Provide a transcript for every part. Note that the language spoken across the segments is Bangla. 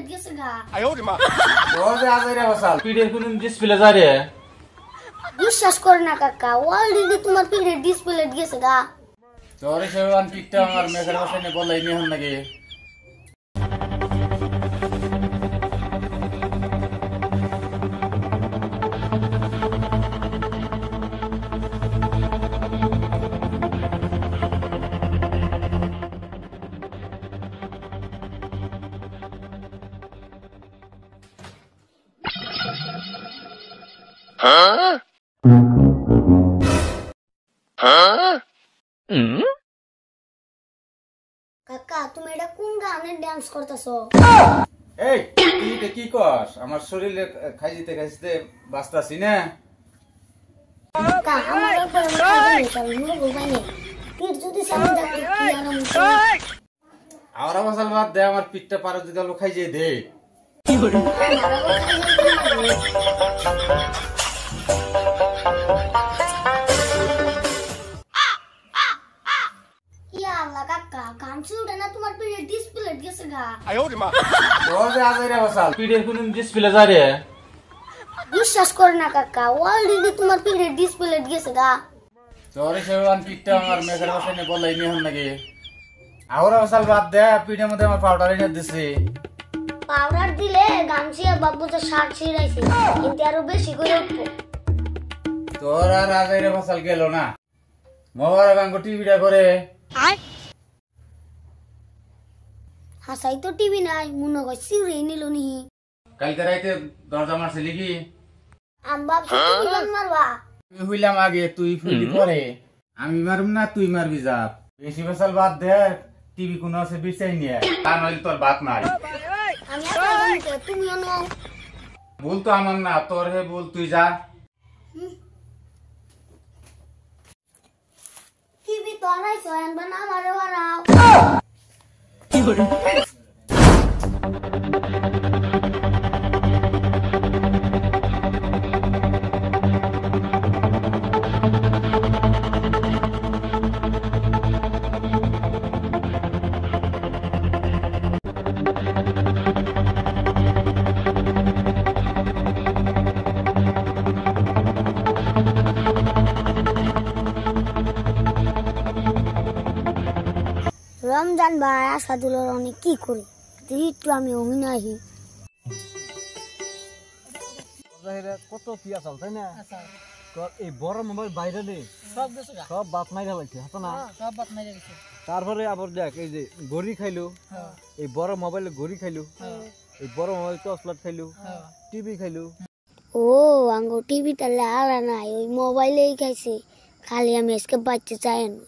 প্লেট গেছে গা। রোজ আজাইরা বসাল পিডের কোন ডিসপ্লে যা রে বিশ্বাস করে না কাকা, অলরেডি তোমার প্লেট ডিসপ্লে গেছে গা। তোরে সেবান পিটটা আমার মেঘের বসানে বলাই নি হন নাকি কাকা তুমি এটা কোন গানে ডান্স করতেছো? এই তুই এটা কি কস আমার শরীরে খাইতে খাইতে বাঁচতাছি না কাকা আমার উপর খাই চল নো গোবাইনে তুই যদি সামনে দেখতে কি আরাম তো আর বসাল বাদ দে আমার পিঠটা পারো যদি আলো খাই যাই দে কি করে কাকা গামছি উঠে না তোমার প্লেট ডিসপ্লে গেছে গা। রোজ আজাইরা বসাল পিডের কোন ডিসপ্লে যা রে বিশ্বাস করে না কাকা, অলরেডি তোমার প্লেট ডিসপ্লে গেছে গা। তোরে সেবান পিঠটা আমার মেঘের বসানে বলাই নি হন নাকি আর বসাল বাদ দে পিঠের মধ্যে আমার পাউডার এনে দিছি পাউডার দিলে গামছি বাবু তো শার্ট ছিড়াইছে কিন্তু আরো বেশি করে উঠবো। তোর আর আজাইরা বসাল গেল না মোবাইল গাঙ্গ টিভিটা করে হাসাই তো টিভি নাই মনে হয় সিউরে নিল নি। কালকে রাইতে দরজা মারছে লিখি আম্বাব তুমি মারবা তুই হইলাম আগে তুই ফুলি পরে আমি মারুম না তুই মারবি যা বেশি বসাল বাদ দে টিভি কোন আছে বিছাই নিয়ে তা নইলে তোর বাত নাই আমি আপনাকে তুমি অনো বল তো আমার না তোর হে বল তুই যা টিভি তো নাই সোয়ান বানা মারে বানাও কি করে রমজান ভাই আসাদুলের অনেক কি করে একটু আমি অভিনয় কত কি আসাল তাই না এই বড় মোবাইল বাইরে নেই সব বাত মাইরা লাগছে হাত না তারপরে আবার দেখ এই যে গড়ি খাইলো এই বড় মোবাইলে গড়ি খাইলো এই বড় মোবাইল টর্চলাইট খাইলো টিভি খাইলো ও আঙ্গো টিভি তাহলে আলা নাই ওই মোবাইলেই খাইছে খালি আমি আজকে বাচ্চা চাই না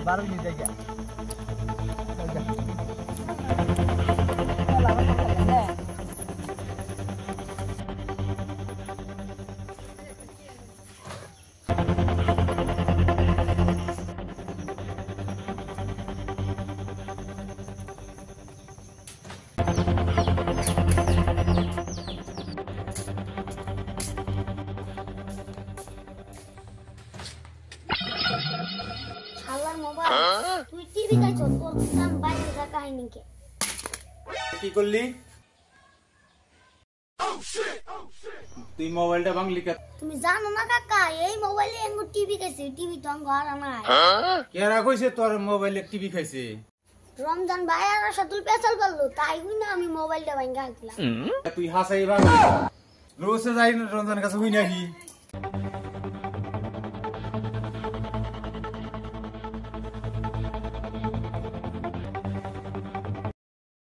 বারো নিয়ে যাই তুই টিভি খাইছ তোর কাম বাইরে থাকা হয়নি কে কি করলি তুই মোবাইলটা ভাঙলি কে তুমি জানো না কাকা এই মোবাইলে এঙ্গো টিভি খাইছে টিভি তো আঙ্গো আর নাই কেরা কইছে তোর মোবাইলে টিভি খাইছে রমজান ভাই আর সাতুল পেছাল করলো তাই হই না আমি মোবাইলটা ভাঙা দিলাম তুই হাসাই ভাঙলি রোজে যাই রমজান কাছে হই নাকি